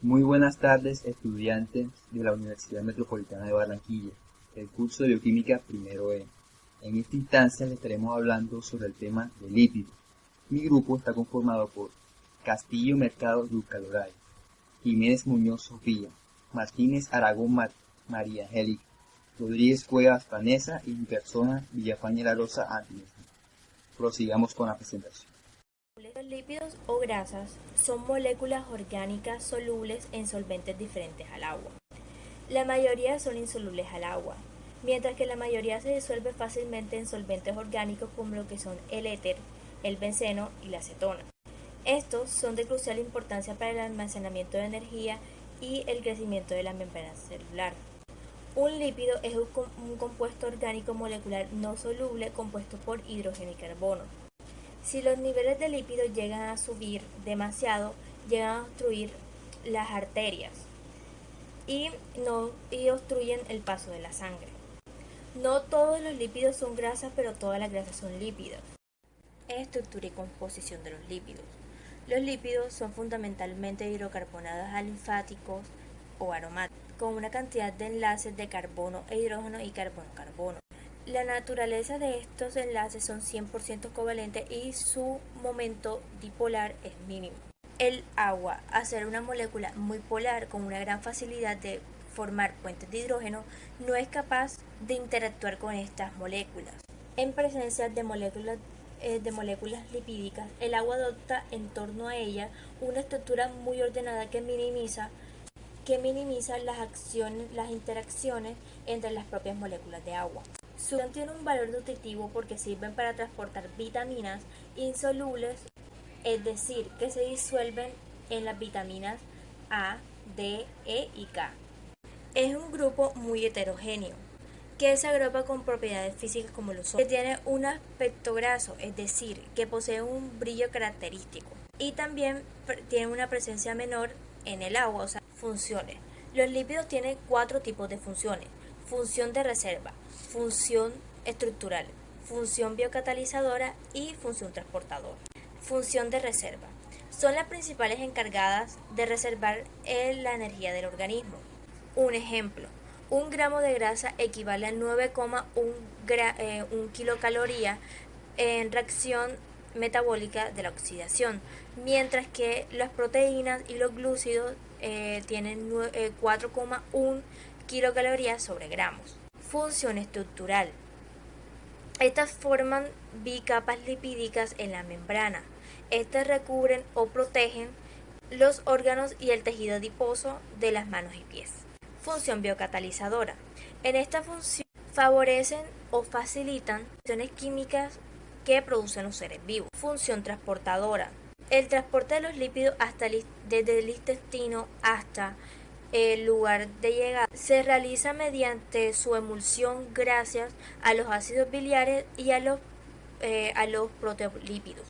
Muy buenas tardes, estudiantes de la Universidad Metropolitana de Barranquilla, el curso de Bioquímica primero E. En esta instancia les estaremos hablando sobre el tema de lípidos. Mi grupo está conformado por Castillo Mercado Dulcaloray, Jiménez Muñoz Sofía, Martínez Aragón María Angélica, Rodríguez Cuevas Vanessa y mi persona Villafañe La Rosa Ángeles. Prosigamos con la presentación. Los lípidos o grasas son moléculas orgánicas solubles en solventes diferentes al agua. La mayoría son insolubles al agua, mientras que la mayoría se disuelve fácilmente en solventes orgánicos como lo que son el éter, el benceno y la acetona. Estos son de crucial importancia para el almacenamiento de energía y el crecimiento de la membrana celular. Un lípido es un compuesto orgánico molecular no soluble compuesto por hidrógeno y carbono. Si los niveles de lípidos llegan a subir demasiado, llegan a obstruir las arterias y obstruyen el paso de la sangre. No todos los lípidos son grasas, pero todas las grasas son lípidos. Estructura y composición de los lípidos. Los lípidos son fundamentalmente hidrocarbonados alifáticos o aromáticos, con una cantidad de enlaces de carbono e hidrógeno y carbono-carbono. La naturaleza de estos enlaces son 100% covalentes y su momento dipolar es mínimo. El agua, al ser una molécula muy polar con una gran facilidad de formar puentes de hidrógeno, no es capaz de interactuar con estas moléculas. En presencia de moléculas lipídicas, el agua adopta en torno a ella una estructura muy ordenada que minimiza las interacciones entre las propias moléculas de agua. Su función tiene un valor nutritivo porque sirven para transportar vitaminas insolubles, es decir, que se disuelven en las vitaminas A, D, E y K. Es un grupo muy heterogéneo, que se agrupa con propiedades físicas como lo son, que tiene un aspecto graso, es decir, que posee un brillo característico, y también tiene una presencia menor en el agua, o sea, funciones. Los lípidos tienen 4 tipos de funciones: función de reserva, función estructural, función biocatalizadora y función transportadora. Función de reserva. Son las principales encargadas de reservar la energía del organismo. Un ejemplo: un gramo de grasa equivale a 9,1 kilocalorías en reacción metabólica de la oxidación, mientras que las proteínas y los glúcidos tienen 4,1 kilocalorías sobre gramos. Función estructural. Estas forman bicapas lipídicas en la membrana. Estas recubren o protegen los órganos y el tejido adiposo de las manos y pies. Función biocatalizadora. En esta función favorecen o facilitan reacciones químicas que producen los seres vivos. Función transportadora. El transporte de los lípidos desde el intestino hasta el lugar de llegada se realiza mediante su emulsión gracias a los ácidos biliares y a los proteolípidos.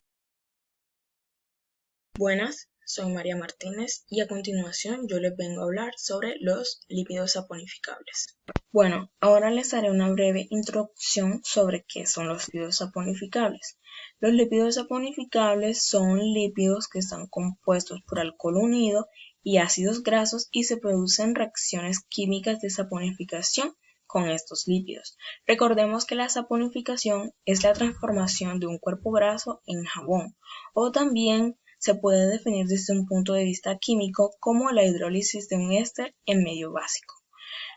Buenas, soy María Martínez y a continuación yo les vengo a hablar sobre los lípidos saponificables. Bueno, ahora les haré una breve introducción sobre qué son los lípidos saponificables. Los lípidos saponificables son lípidos que están compuestos por alcohol unido y ácidos grasos y se producen reacciones químicas de saponificación con estos lípidos. Recordemos que la saponificación es la transformación de un cuerpo graso en jabón, o también se puede definir desde un punto de vista químico como la hidrólisis de un éster en medio básico.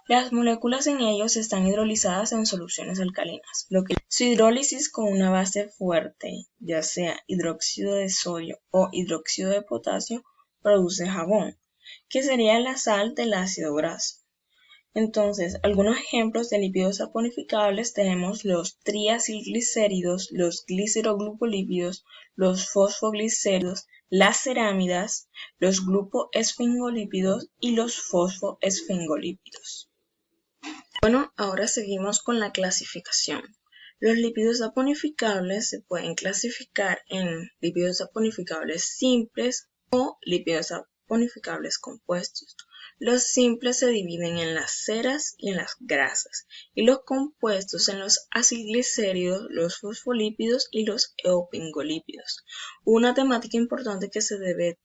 Las moléculas en ellos están hidrolizadas en soluciones alcalinas, lo que su hidrólisis con una base fuerte, ya sea hidróxido de sodio o hidróxido de potasio, produce jabón, que sería la sal del ácido graso. Entonces, algunos ejemplos de lípidos saponificables tenemos los triacilglicéridos, los gliceroglucolípidos, los fosfoglicéridos, las cerámidas, los glucoesfingolípidos y los fosfoesfingolípidos. Bueno, ahora seguimos con la clasificación. Los lípidos saponificables se pueden clasificar en lípidos saponificables simples o lípidos saponificables compuestos. Los simples se dividen en las ceras y en las grasas, y los compuestos en los acilglicéridos, los fosfolípidos y los eopingolípidos. Una temática importante que se debe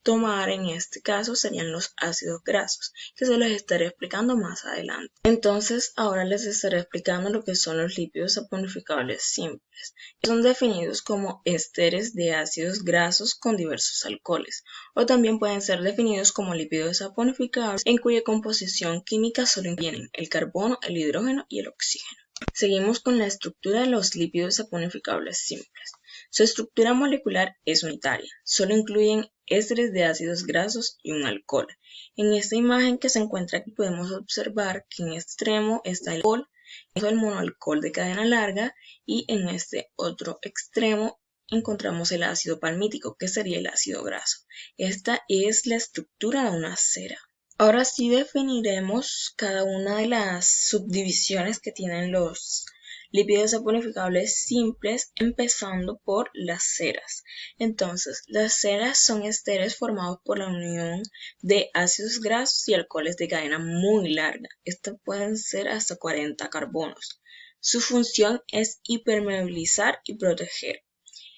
tomar en este caso serían los ácidos grasos, que se los estaré explicando más adelante. Entonces, ahora les estaré explicando lo que son los lípidos saponificables simples. Son definidos como esteres de ácidos grasos con diversos alcoholes, o también pueden ser definidos como lípidos saponificables en cuya composición química solo incluyen el carbono, el hidrógeno y el oxígeno. Seguimos con la estructura de los lípidos saponificables simples. Su estructura molecular es unitaria, solo incluyen ésteres de ácidos grasos y un alcohol. En esta imagen que se encuentra aquí podemos observar que en este extremo está el alcohol, el monoalcohol de cadena larga, y en este otro extremo encontramos el ácido palmítico, que sería el ácido graso. Esta es la estructura de una cera. Ahora sí definiremos cada una de las subdivisiones que tienen los lípidos saponificables simples, empezando por las ceras. Entonces, las ceras son esteres formados por la unión de ácidos grasos y alcoholes de cadena muy larga. Estos pueden ser hasta 40 carbonos. Su función es impermeabilizar y proteger.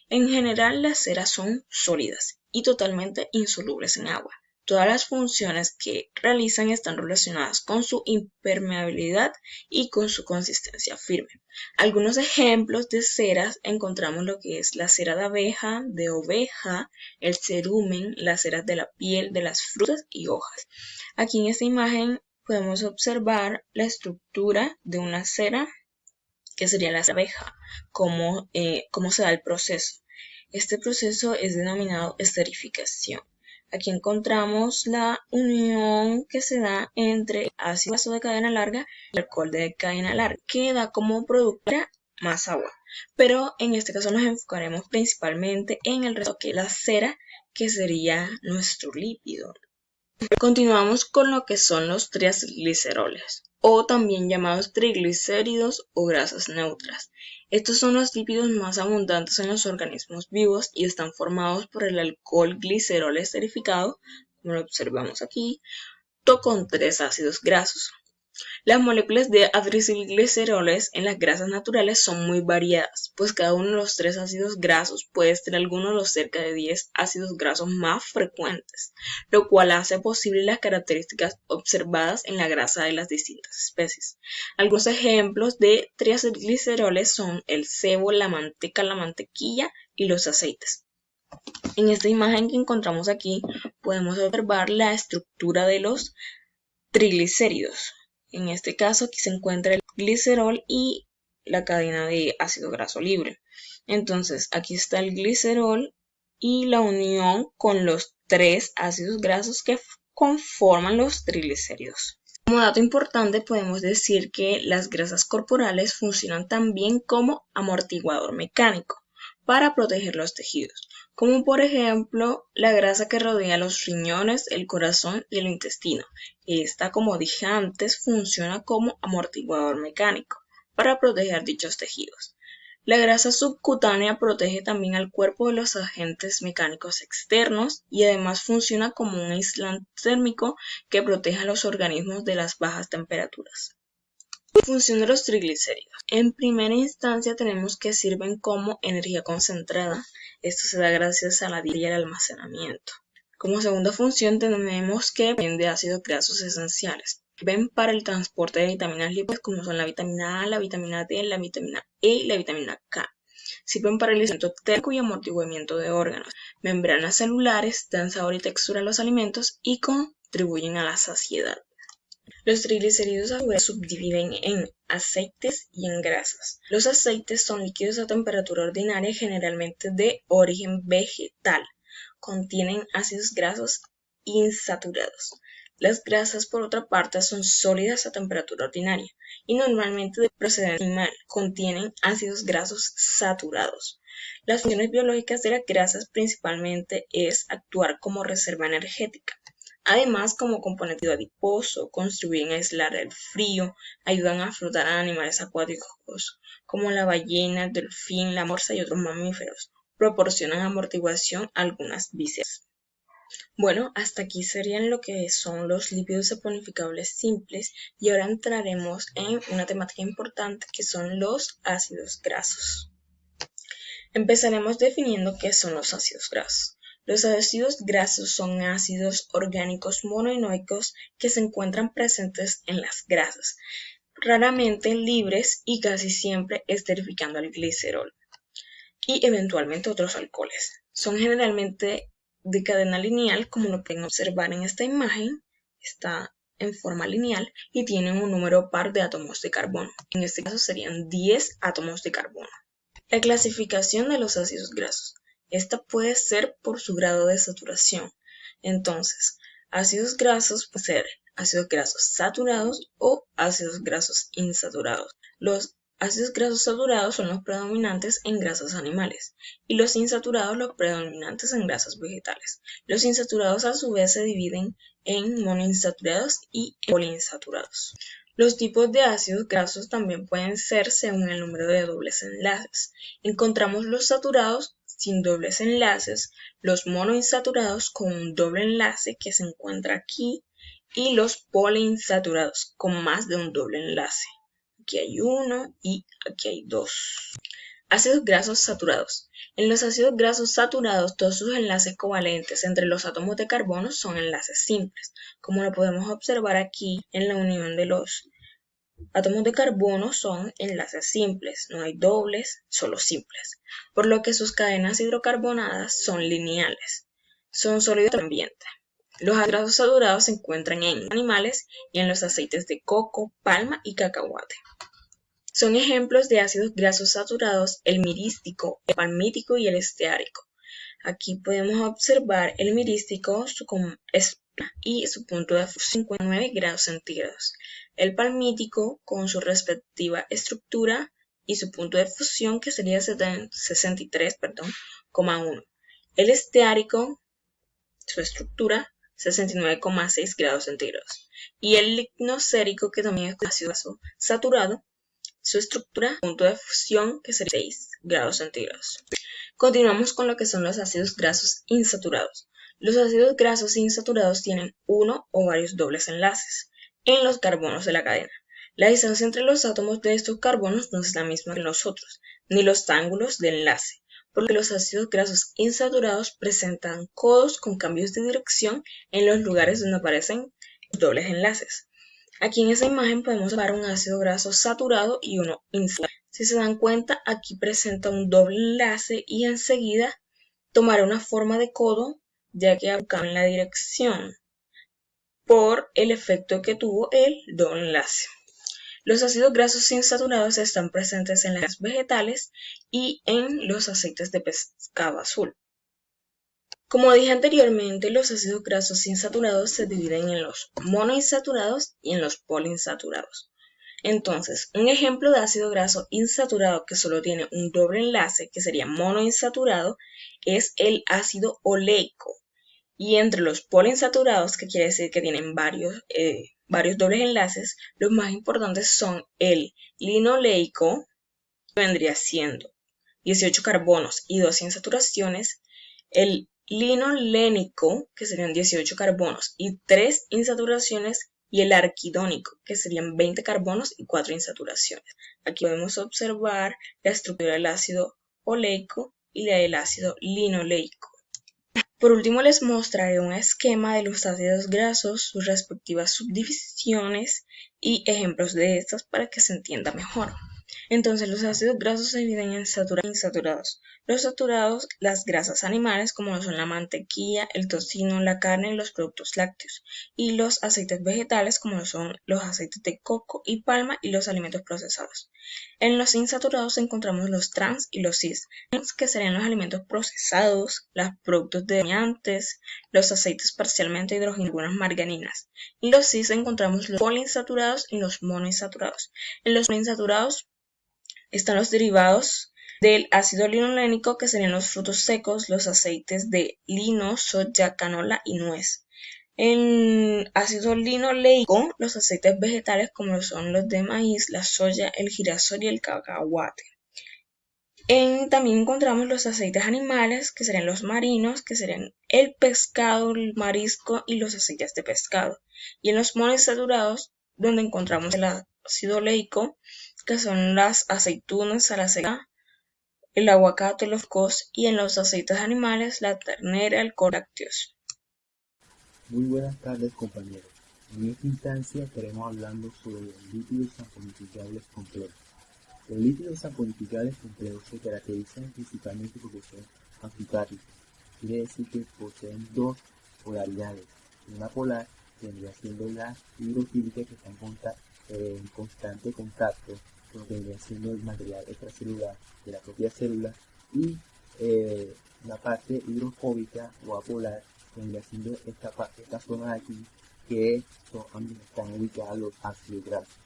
En general, las ceras son sólidas y totalmente insolubles en agua. Todas las funciones que realizan están relacionadas con su impermeabilidad y con su consistencia firme. Algunos ejemplos de ceras encontramos lo que es la cera de abeja, de oveja, el cerumen, las ceras de la piel, de las frutas y hojas. Aquí en esta imagen podemos observar la estructura de una cera, que sería la cera de abeja, cómo se da el proceso. Este proceso es denominado esterificación. Aquí encontramos la unión que se da entre ácido graso de cadena larga y alcohol de cadena larga, que da como producto más agua. Pero en este caso nos enfocaremos principalmente en el resto, que es la cera, que sería nuestro lípido. Continuamos con lo que son los triacilgliceroles, o también llamados triglicéridos o grasas neutras. Estos son los lípidos más abundantes en los organismos vivos y están formados por el alcohol glicerol esterificado, como lo observamos aquí, con 3 ácidos grasos. Las moléculas de acrilgliceroles en las grasas naturales son muy variadas, pues cada uno de los 3 ácidos grasos puede ser alguno de los cerca de 10 ácidos grasos más frecuentes, lo cual hace posible las características observadas en la grasa de las distintas especies. Algunos ejemplos de triacilgliceroles son el sebo, la manteca, la mantequilla y los aceites. En esta imagen que encontramos aquí podemos observar la estructura de los triglicéridos. En este caso aquí se encuentra el glicerol y la cadena de ácido graso libre. Entonces aquí está el glicerol y la unión con los 3 ácidos grasos que conforman los triglicéridos. Como dato importante podemos decir que las grasas corporales funcionan también como amortiguador mecánico para proteger los tejidos, como por ejemplo la grasa que rodea los riñones, el corazón y el intestino. Esta, como dije antes, funciona como amortiguador mecánico para proteger dichos tejidos. La grasa subcutánea protege también al cuerpo de los agentes mecánicos externos y además funciona como un aislante térmico que protege a los organismos de las bajas temperaturas. Función de los triglicéridos. En primera instancia tenemos que sirven como energía concentrada. Esto se da gracias a la dieta y al almacenamiento. Como segunda función tenemos que sirven de ácidos grasos esenciales. Sirven para el transporte de vitaminas lípidas como son la vitamina A, la vitamina D, la vitamina E y la vitamina K. Sirven para el aislamiento térmico y amortiguamiento de órganos. Membranas celulares, dan sabor y textura a los alimentos y contribuyen a la saciedad. Los triglicéridos a su vez subdividen en aceites y en grasas. Los aceites son líquidos a temperatura ordinaria, generalmente de origen vegetal. Contienen ácidos grasos insaturados. Las grasas, por otra parte, son sólidas a temperatura ordinaria y normalmente de procedencia animal. Contienen ácidos grasos saturados. Las funciones biológicas de las grasas principalmente es actuar como reserva energética. Además, como componente adiposo, contribuyen a aislar el frío, ayudan a flotar a animales acuáticos como la ballena, el delfín, la morsa y otros mamíferos. Proporcionan amortiguación a algunas vísceras. Bueno, hasta aquí serían lo que son los lípidos saponificables simples y ahora entraremos en una temática importante que son los ácidos grasos. Empezaremos definiendo qué son los ácidos grasos. Los ácidos grasos son ácidos orgánicos monoinoicos que se encuentran presentes en las grasas, raramente libres y casi siempre esterificando al glicerol y eventualmente otros alcoholes. Son generalmente de cadena lineal, como lo pueden observar en esta imagen, está en forma lineal y tienen un número par de átomos de carbono. En este caso serían 10 átomos de carbono. La clasificación de los ácidos grasos. Esta puede ser por su grado de saturación. Entonces, ácidos grasos pueden ser ácidos grasos saturados o ácidos grasos insaturados. Los ácidos grasos saturados son los predominantes en grasas animales y los insaturados los predominantes en grasas vegetales. Los insaturados a su vez se dividen en monoinsaturados y poliinsaturados. Los tipos de ácidos grasos también pueden ser según el número de dobles enlaces. Encontramos los saturados sin dobles enlaces, los monoinsaturados con un doble enlace que se encuentra aquí y los poliinsaturados con más de un doble enlace. Aquí hay uno y aquí hay dos. Ácidos grasos saturados. En los ácidos grasos saturados, todos sus enlaces covalentes entre los átomos de carbono son enlaces simples, como lo podemos observar aquí en la unión de los átomos de carbono son enlaces simples, no hay dobles, solo simples, por lo que sus cadenas hidrocarbonadas son lineales, son sólidos del ambiente. Los ácidos grasos saturados se encuentran en animales y en los aceites de coco, palma y cacahuate. Son ejemplos de ácidos grasos saturados el mirístico, el palmítico y el esteárico. Aquí podemos observar el mirístico y su punto de fusión 59 grados centígrados. El palmítico con su respectiva estructura y su punto de fusión que sería 63,1. El esteárico, su estructura 69,6 grados centígrados. Y el lignocérico que también es ácido graso saturado, su estructura, punto de fusión que sería 6 grados centígrados. Continuamos con lo que son los ácidos grasos insaturados. Los ácidos grasos insaturados tienen uno o varios dobles enlaces en los carbonos de la cadena. La distancia entre los átomos de estos carbonos no es la misma que los otros, ni los ángulos de enlace, por lo que los ácidos grasos insaturados presentan codos con cambios de dirección en los lugares donde aparecen dobles enlaces. Aquí en esa imagen podemos ver un ácido graso saturado y uno insaturado. Si se dan cuenta, aquí presenta un doble enlace y enseguida tomará una forma de codo, ya que cambia la dirección por el efecto que tuvo el doble enlace. Los ácidos grasos insaturados están presentes en las vegetales y en los aceites de pescado azul. Como dije anteriormente, los ácidos grasos insaturados se dividen en los monoinsaturados y en los poliinsaturados. Entonces, un ejemplo de ácido graso insaturado que solo tiene un doble enlace, que sería monoinsaturado, es el ácido oleico. Y entre los poliinsaturados, que quiere decir que tienen varios dobles enlaces, los más importantes son el linoleico, que vendría siendo 18 carbonos y 2 insaturaciones, el linolénico, que serían 18 carbonos y 3 insaturaciones, y el arquidónico, que serían 20 carbonos y 4 insaturaciones. Aquí podemos observar la estructura del ácido oleico y la del ácido linoleico. Por último, les mostraré un esquema de los ácidos grasos, sus respectivas subdivisiones y ejemplos de estas para que se entienda mejor. Entonces, los ácidos grasos se dividen en saturados e insaturados. Los saturados, las grasas animales, como lo son la mantequilla, el tocino, la carne y los productos lácteos. Y los aceites vegetales, como lo son los aceites de coco y palma y los alimentos procesados. En los insaturados encontramos los trans y los cis, que serían los alimentos procesados, los productos derivantes, los aceites parcialmente hidrogenados y algunas margarinas. En los cis encontramos los poliinsaturados y los monoinsaturados. En los poliinsaturados están los derivados del ácido linolénico, que serían los frutos secos, los aceites de lino, soya, canola y nuez. En ácido linoleico, los aceites vegetales como son los de maíz, la soya, el girasol y el cacahuate. También encontramos los aceites animales, que serían los marinos, que serían el pescado, el marisco y los aceites de pescado. Y en los monoinsaturados, donde encontramos el ácido oleico, que son las aceitunas, la seca, el aguacate, los cos y en los aceites animales, la ternera, el lácteos. Muy buenas tardes, compañeros. En esta instancia estaremos hablando sobre los lípidos saponificables complejos. Los lípidos saponificables complejos se caracterizan principalmente porque son anfipáticos. Quiere decir que poseen dos polaridades. Una polar vendría siendo la hidrofílica, que está en constante contacto con lo que vendría siendo el material extracelular de la propia célula, y la parte hidrofóbica o apolar, que vendría siendo esta zona de aquí, que donde están ubicados los ácidos grasos.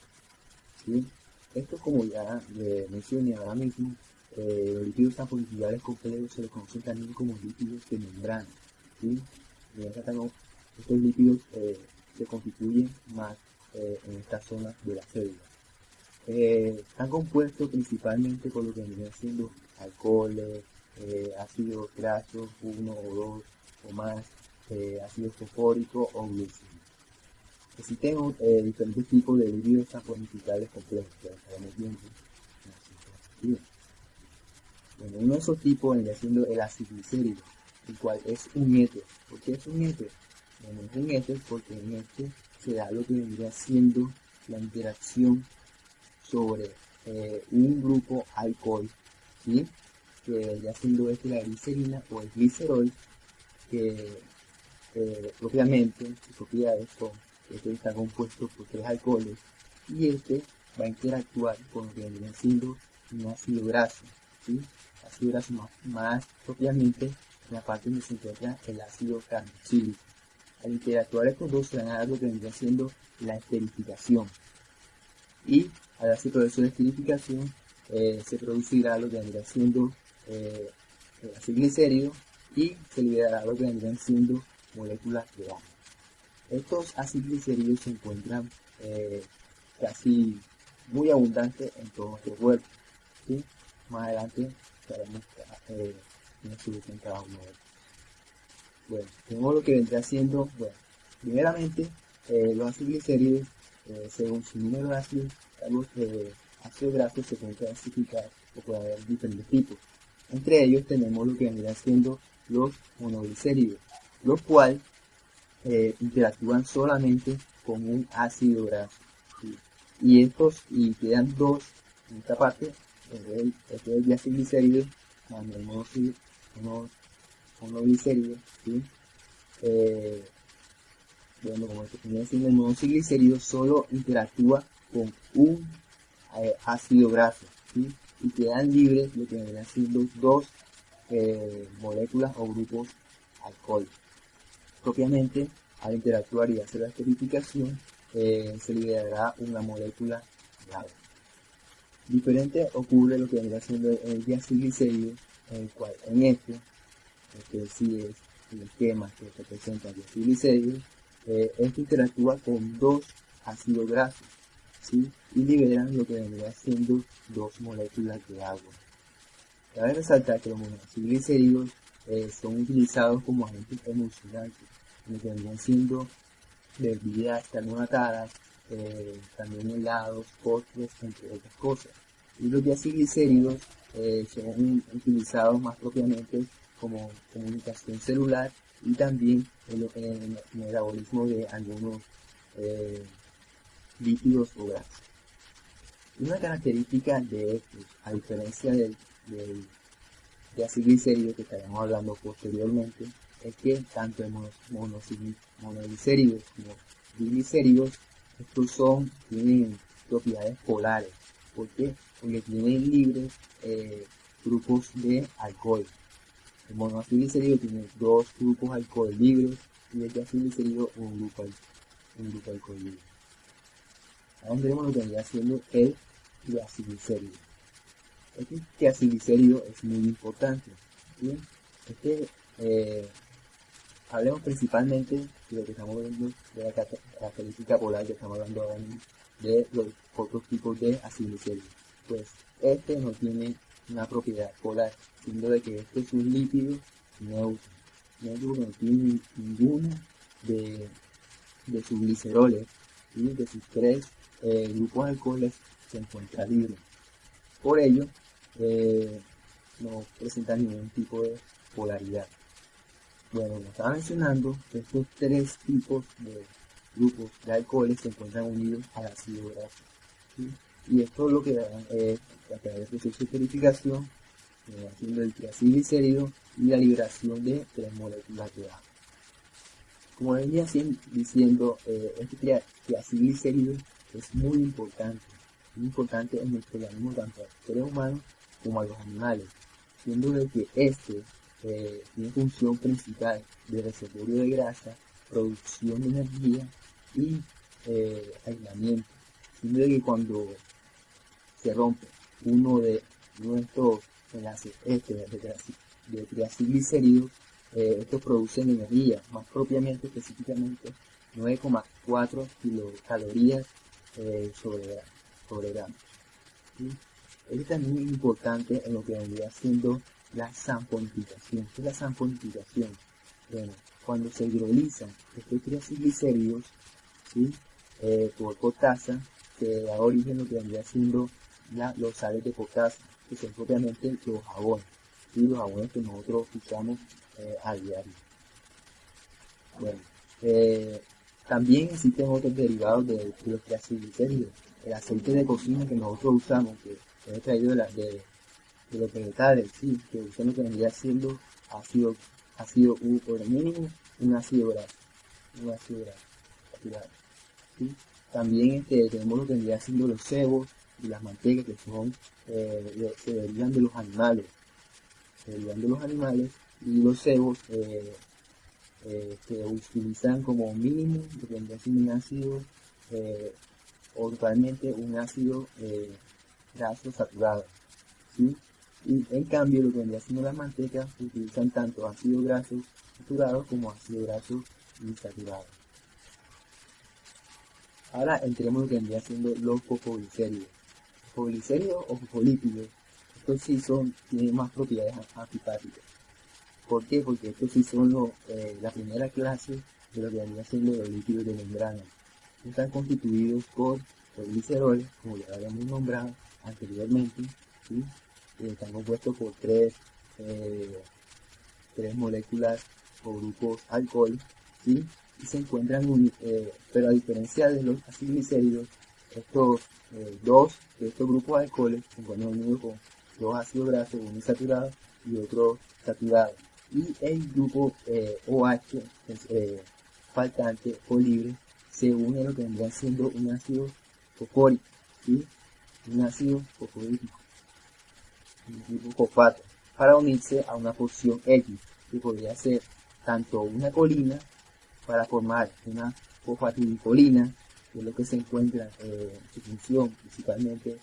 ¿Sí? Esto, como ya mencioné ahora mismo, los lípidos saponificables complejos se les conocen también como lípidos de membrana. ¿Sí? Estos lípidos se constituyen más en esta zona de la célula. Están compuestos principalmente por lo que vendrían siendo alcoholes, ácidos grasos, uno o dos o más, ácido fosfórico o glucina. Existen diferentes tipos de lípidos saponificables complejos, que estaremos viendo en la siguiente. Bueno, uno de esos tipos vendría siendo el acilglicérido, el cual es un éter. ¿Por qué es un éter? Bueno, es un éter porque en este se da lo que vendría siendo la interacción sobre un grupo alcohol, ¿sí? Que vendría siendo la glicerina o el glicerol, que propiamente sus propiedades son que este está compuesto por tres alcoholes, y este va a interactuar con lo que vendría siendo un ácido graso, ¿sí? Ácido graso más propiamente en la parte donde se encuentra el ácido carboxílico. Al interactuar estos dos se van a dar lo que vendría siendo la esterificación, y al darse el proceso de esterificación se producirá lo que vendría siendo el acilglicérido, y se liberará lo que vendrían siendo moléculas de agua. Estos acilglicéridos se encuentran casi muy abundantes en todo nuestro cuerpo, ¿sí? Más adelante estaremos una solución cada uno de ellos. Bueno, tenemos lo que vendría siendo, bueno, primeramente los acilglicéridos, según su número de ácidos grasos, se pueden clasificar o puede haber diferentes tipos. Entre ellos tenemos lo que vendría siendo los monoglicéridos, los cuales interactúan solamente con un ácido graso, ¿sí? Y quedan dos en esta parte, este es el diacilglicérido más el monoglicérido, ¿sí? Bueno, como venía diciendo, el monoglicérido solo interactúa con un ácido graso, ¿sí? Y quedan libres lo que vendrían siendo dos moléculas o grupos alcohólicos. Propiamente, al interactuar y hacer la esterificación, se liberará una molécula de agua. Diferente ocurre lo que vendría siendo el diacilglicérido, en el cual en este, que sí es el esquema que representa el diacilglicérido, este interactúa con dos ácidos grasos, ¿sí? Y liberan lo que vendría siendo dos moléculas de agua. Cabe resaltar que los monoglicéridos son utilizados como agentes emulsionantes, lo que vendrían siendo bebidas carbonatadas, también helados, postres, entre otras cosas. Y los diacilglicéridos son utilizados más propiamente como comunicación celular, y también en el metabolismo de algunos lípidos o grasas. Una característica de estos, a diferencia del diacilglicérido que estaremos hablando posteriormente, es que tanto el monoglicéridos como diglicéridos, estos tienen propiedades polares. ¿Por qué? Porque tienen libres grupos de alcohol. El monoglicérido tiene dos grupos de alcohol libres, y el diacilglicérido un grupo de alcohol libre. Ahora veremos lo que vendría siendo el diacilglicérido. Este diacilglicérido es muy importante, ¿sí? Hablemos principalmente de lo que estamos viendo, de la característica polar que estamos hablando ahora mismo, de los otros tipos de acilglicéridos. Pues este no tiene una propiedad polar, siendo de que este es un lípido neutro que no tiene ninguna de sus gliceroles, y de sus tres grupos de alcoholes se encuentra libre. Por ello, no presentan ningún tipo de polaridad. Bueno, como estaba mencionando, estos tres tipos de grupos de alcoholes se encuentran unidos al ácido graso, ¿sí? Y esto es lo que dan a través del proceso de purificación, haciendo el triacilglicérido y la liberación de tres moléculas de agua. Como venía diciendo, este triacilglicérido es muy importante en nuestro organismo, tanto a los seres humanos como a los animales, siendo de que este tiene función principal de reservorio de grasa, producción de energía y aislamiento, siendo de que cuando se rompe uno de estos enlaces de triacilglicéridos, estos producen energía, más propiamente, específicamente 9,4 kilocalorías sobre gramo. ¿Sí? Es también importante en lo que vendría siendo la samponificación. ¿Qué es la samponificación? Bueno, cuando se hidrolizan estos triacilglicéridos, ¿sí? Por potasa, se da origen a lo que vendría siendo los sales de potasa, que son propiamente los jabones, ¿sí? Los jabones que nosotros usamos a diario. Bueno, también existen otros derivados de los triacilglicéridos. El aceite de cocina que nosotros usamos, que es extraído de los vegetales, ¿sí? Que usan lo que vendría siendo ácido por el mínimo, un ácido graso, ¿sí? También tenemos lo que vendría siendo los cebos y las mantecas, que son se derivan de los animales, y los cebos se utilizan como mínimo lo que vendría siendo un ácido o totalmente un ácido graso saturado, ¿sí? Y en cambio lo que vendría siendo las mantecas utilizan tanto ácido graso saturado como ácido graso insaturado. Ahora entremos en lo que vendría siendo los fosfoglicéridos. Fosfoglicéridos o fosfolípidos, estos sí tienen más propiedades antifáticas. ¿Por qué? Porque estos sí son la primera clase de lo que vendría siendo los lípidos de membrana. Están constituidos por gliceroles, como ya habíamos nombrado anteriormente, ¿sí? Están compuestos por tres moléculas o grupos alcohol, ¿sí? Y se encuentran pero a diferencia de los acilglicéridos, estos grupos de alcoholes se encuentran unidos con dos ácidos grasos, uno insaturado y otro saturado. Y el grupo OH faltante o libre se une a lo que vendría siendo un ácido fosfórico, ¿sí? Un ácido fosforítico, un grupo fosfato, para unirse a una porción X, que podría ser tanto una colina para formar una fosfatidilcolina, que es lo que se encuentra en su función principalmente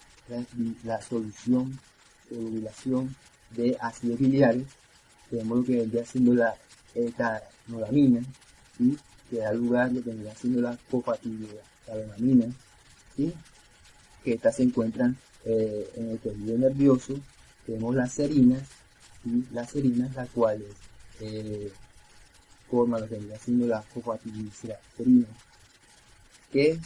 la solubilización de ácidos biliares. Tenemos lo que vendría siendo la etanolamina, ¿sí? Que da lugar a lo que vendría siendo la fosfatidilcalenamina, ¿sí? Que estas se encuentran en el tejido nervioso. Tenemos las serinas, ¿sí? Las cuales forman lo que vendría siendo la fosfatidilcerina, que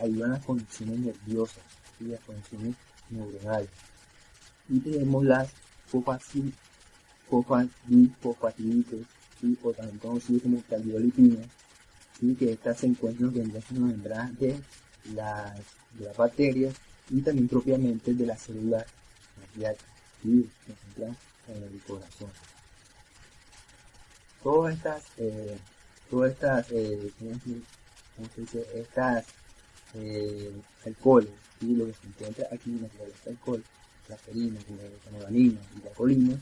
ayudan a las conexiones nerviosas, ¿sí? Las conexiones neuronales. Y tenemos las fosfatidilfosfatiditos, ¿sí? O también conocidas como cardiolipinas, ¿sí? Que estas se encuentran en lo que vendría siendo membranas de las bacterias y también propiamente de las células cardíacas, ¿sí? Que se encuentran en el corazón. Todas estas alcoholes, ¿sí? Lo que se encuentra aquí en el alcohol, la serina, la etanolamina y la colina,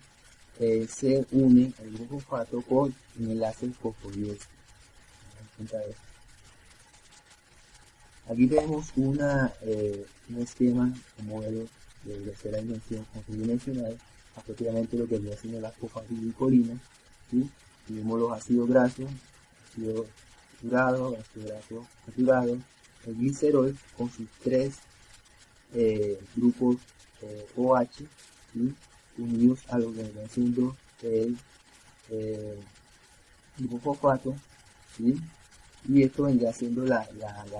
se unen al grupo fosfato con un enlace fosfodiéster. Aquí tenemos un esquema, un modelo de tercera dimensión o tridimensional, apropiadamente lo que viene siendo la fosfatidilcolina, ¿sí? Tenemos los ácidos grasos, ácido graso saturado, el glicerol con sus tres grupos OH, ¿sí? Unidos a lo que viene siendo el grupo fosfato, ¿sí? Y esto vendría siendo la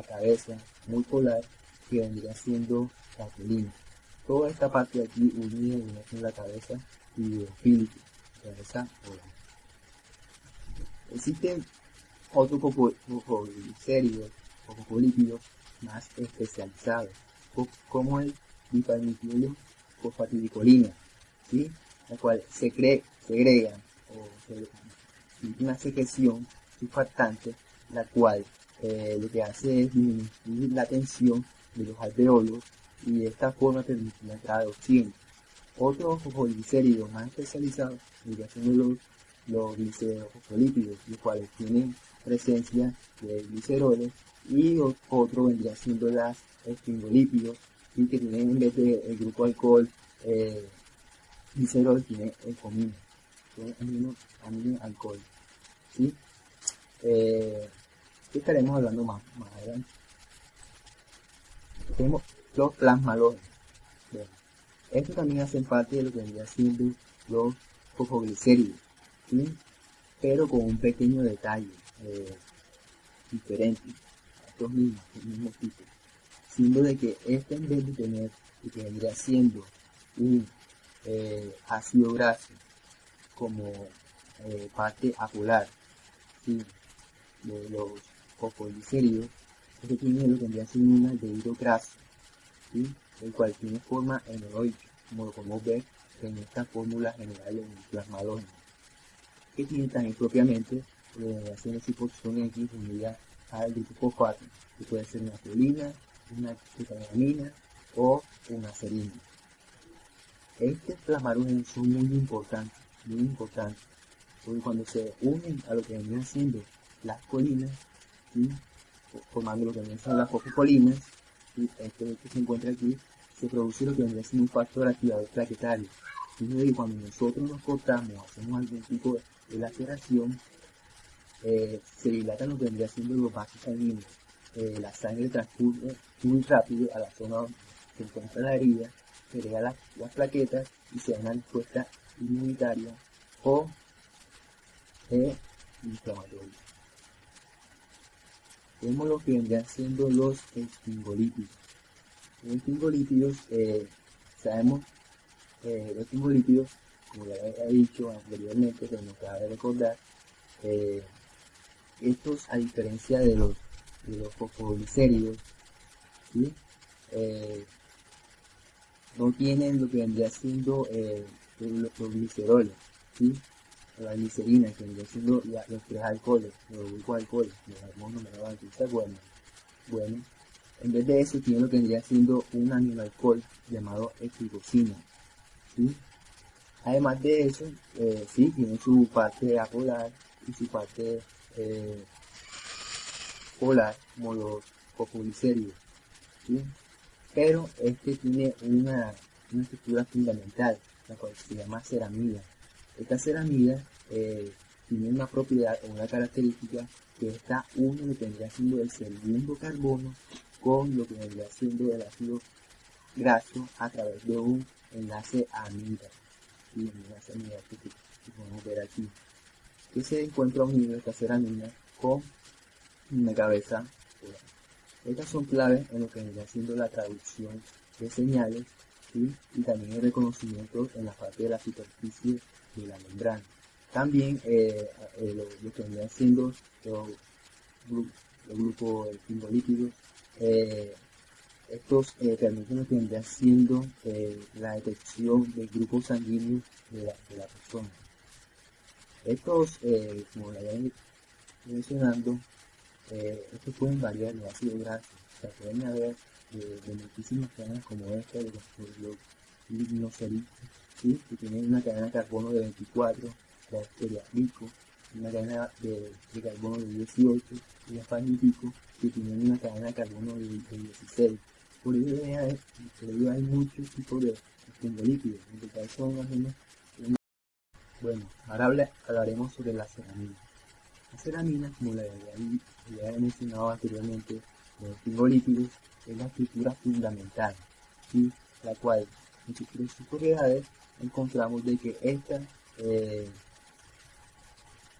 cabeza muy polar, que vendría siendo la colina. Toda esta parte de aquí unida en la cabeza hidrofílico, grasa polar. Existen otros fosfoglicéridos o fosfolípidos más especializados, como el dipalmitiolo fosfatidilcolina, ¿sí? La cual segrega o se una secreción surfactante, la cual lo que hace es disminuir la tensión de los alveolos y de esta forma permitir la entrada de oxígeno. Otros fosfoglicéridos más especializados son los glicerofosfolípidos, los cuales tienen presencia de gliceroles, y otro vendría siendo las esfingolípidos, ¿sí? Que tienen en vez del grupo alcohol glicerol, tiene ecomina, amino alcohol, ¿sí? ¿Qué estaremos hablando más adelante? Tenemos los plasmalógenos. Bueno, estos también hacen parte de lo que vendría siendo los fosfoglicéridos, ¿sí? Pero con un pequeño detalle diferente a estos mismos tipos, siendo de que este, en vez de tener lo que vendría siendo un ácido graso como parte apolar, ¿sí? De los fosfoglicéridos, este tiene lo que vendría siendo un aldehído graso, ¿sí? El cual tiene forma enoloica, como lo podemos ver en esta fórmula general en el plasmalógeno, que tiene también propiamente haciendo su posición X unida al grupo fosfato, que puede ser una colina, una ketamina o una serina. Estos plasmalógenos son muy importantes, porque cuando se unen a lo que venían siendo las colinas, ¿sí? Formando lo que venían siendo las fosfocolinas, ¿sí? Este que se encuentra aquí, se produce lo que vendría siendo un factor activador plaquetario. Y cuando nosotros nos cortamos, hacemos algún tipo de laceración, se dilatan lo que vendría siendo los vasos sanguíneos. La sangre transcurre muy rápido a la zona donde se encuentra la herida, se crea las plaquetas y se da una respuesta inmunitaria o inflamatoria. Tenemos lo que vendrían siendo los esfingolípidos. Los esfingolípidos, sabemos, los esfingolípidos, como ya había dicho anteriormente, pero no cabe recordar, estos, a diferencia de los fosfoglicéridos, ¿sí? No tienen lo que vendría siendo los gliceroles, ¿sí? La glicerina, que vendría siendo los tres alcoholes, los grupos de alcoholes, los hemos nombrado antes, ¿se acuerdan? Bueno, en vez de eso tiene lo que vendría siendo un aminoalcohol llamado estricosina, ¿sí? Además de eso, sí, tiene su parte apolar y su parte polar, como los fosfoglicéridos, ¿sí? Pero este tiene una estructura fundamental, la cual se llama ceramida. Esta ceramida tiene una propiedad o una característica que esta une lo que vendría siendo el segundo carbono con lo que vendría siendo el ácido graso a través de un enlace amida, ¿sí? Un enlace amida que podemos ver aquí, que se encuentra unido esta ceramida con una cabeza polar. Estas son claves en lo que vendría siendo la traducción de señales, ¿sí? Y también el reconocimiento en la parte de la superficie de la membrana. También lo que vendrían siendo los grupos esfingolípidos, estos permiten lo que vendría siendo la detección del grupo sanguíneo de la persona. Estos, como ya ven mencionando, estos pueden variar de ácido graso, o sea, pueden haber de muchísimas cadenas como esta de los lignoceritos, ¿sí? Que tienen una cadena de carbono de 24, la bacteria rico, una cadena de carbono de 18, y la fagitico, que tienen una cadena de carbono de 16. Por ello hay muchos tipos de esfingolípidos, en total son más o menos. Bueno, ahora hablaremos sobre la ceramina. La ceramina, como ya he mencionado anteriormente, los esfingolípidos es la estructura fundamental, ¿sí? La cual, en sus propiedades, encontramos de que esta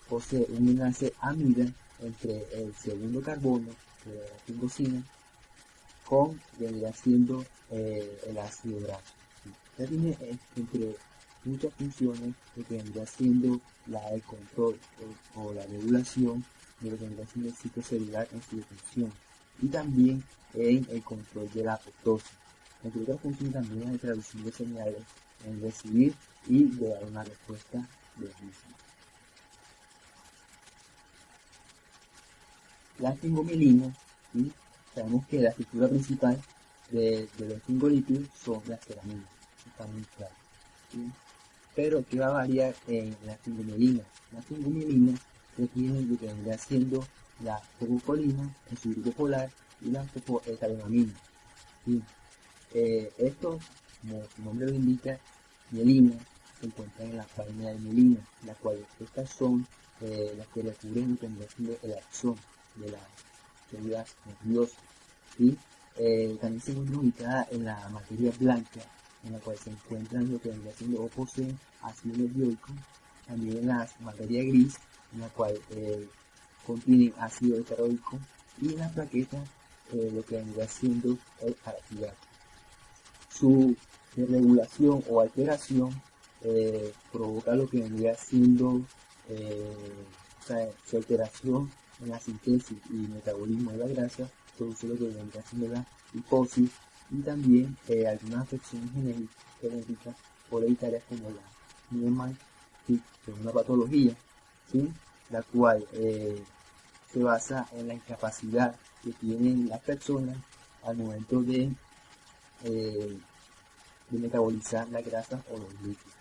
posee un enlace amida entre el segundo carbono de la esfingosina con vendría siendo el ácido graso, ¿sí? Ya tiene entre muchas funciones de que vendría siendo la del control o la regulación de lo que vendría siendo el ciclo celular en su definición y también en el control de la apoptosis. Entre otras funciones también en la traducción de señales, en recibir y de dar una respuesta de misma. La esfingomielina, ¿sí? Sabemos que la estructura principal de los esfingolípidos son las ceraminas, está muy claro, ¿sí? Pero ¿qué va a variar en la esfingomielina? La esfingomielina tiene lo que vendría siendo la fococolina en su grupo polar y la fosfocarbamina, ¿sí? Estos, como su nombre lo indica, mielina, se encuentran en la vaina de mielina, las cuales estas son las que recubren lo que vendría siendo el axón de las células nerviosas, ¿sí? También se encuentra ubicada en la materia blanca, en la cual se encuentran lo que vendría siendo o poseen ácido nervioico, también en la materia gris, en la cual contienen ácido heteroico, y en la plaqueta lo que vendría siendo el arquidato. Su desregulación o alteración provoca lo que vendría siendo su alteración en la síntesis y metabolismo de la grasa, produce lo que vendría siendo la liposis y también algunas afecciones genéticas hereditarias como la Niemann, que es una patología, ¿sí? La cual se basa en la incapacidad que tienen las personas al momento de metabolizar la grasa o los lípidos.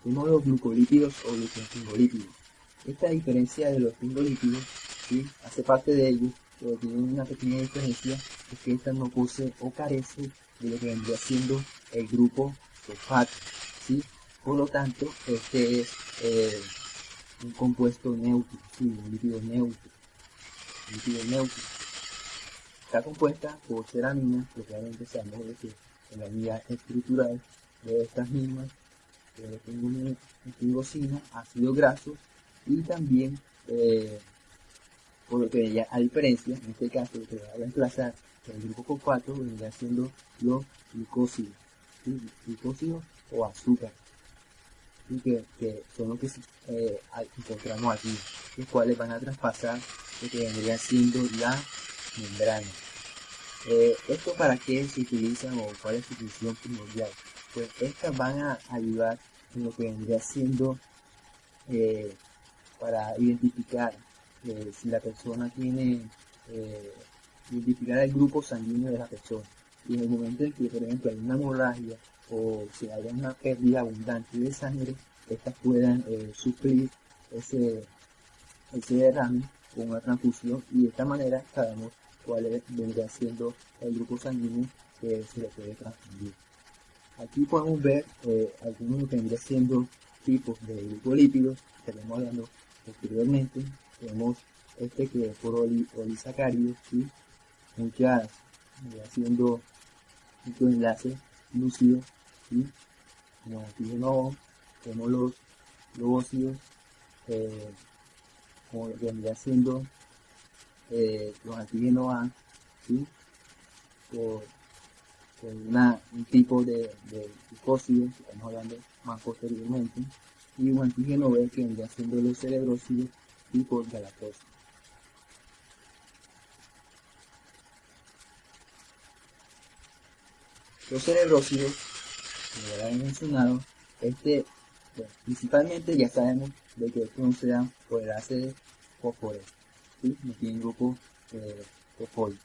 Tenemos los glucolípidos o glucoesfingolípidos. Esta diferencia de los esfingolípidos, ¿sí?, hace parte de ellos, pero tiene una pequeña diferencia, es que esta no posee o carece de lo que vendría siendo el grupo fosfato, ¿sí? Por lo tanto, este es un compuesto neutro, ¿sí?, un lípido neutro. Está compuesta por ceraminas, que realmente sabemos que en la unidad estructural de estas mismas esfingosina, ácidos grasos y también, por lo que ya a diferencia, en este caso, lo que va a reemplazar el grupo fosfato vendría siendo los glucósidos, ¿sí? Glucósidos o azúcar, ¿sí? que son los que encontramos aquí, los cuales van a traspasar lo que vendría siendo la membrana. ¿Esto para qué se utilizan o cuál es su función primordial? Pues estas van a ayudar en lo que vendría siendo para identificar si la persona tiene, identificar el grupo sanguíneo de la persona. Y en el momento en que, por ejemplo, hay una hemorragia o si hay una pérdida abundante de sangre, estas puedan suplir ese derrame con una transfusión y de esta manera sabemos cuál vendría siendo el grupo sanguíneo que se le puede transfundir. Aquí podemos ver algunos de lo que vendría siendo tipos de glucolípidos que estaremos hablando posteriormente. Tenemos este que es por olisacáridos, ¿sí? Muchas haciendo muchos enlaces lúcidos, ¿sí? Como antígeno O, tenemos los óxidos, como lo que vendría siendo los antígenos A, ¿sí? Por un tipo de glucósido, que estamos hablando más posteriormente, y un antígeno B que vendría siendo los cerebrósidos tipo galactosa. Los cerebrósidos, como ya lo he mencionado, principalmente ya sabemos de que estos no se dan por el enlace fosforescente, ¿sí? No tienen grupo fosfórico,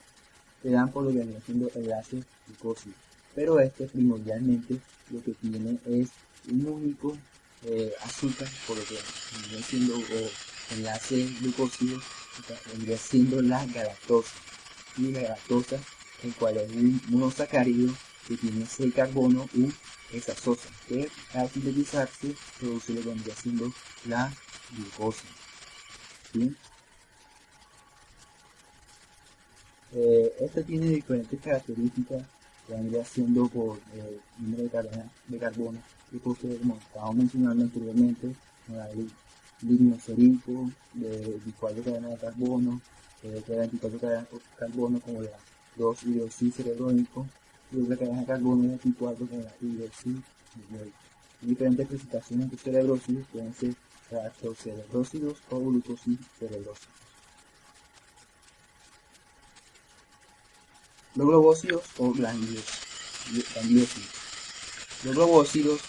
se dan por lo que viene siendo el enlace glucósido, pero primordialmente lo que tiene es un único azúcar, por lo que viene siendo enlace glucósido, vendría siendo la galactosa, y la galactosa, el cual es un monosacárido que tiene 6 carbono u esa sosa, que al sintetizarse produce lo que vendría siendo la glucosa, ¿sí? Esto tiene diferentes características que vendría siendo por número de carbono que posee, como estábamos mencionando anteriormente, el lignocerico, de 24 cadenas de carbono, de 24 cadenas de carbono como la 2-hidroxilcerebrónico, y otra cadena de carbono 24 con la hidroxil Diferentes presentaciones de cerebrósidos pueden ser galactocerebrósidos o glucosicerebrósidos. Los globócidos o gangliósidos. Los globócidos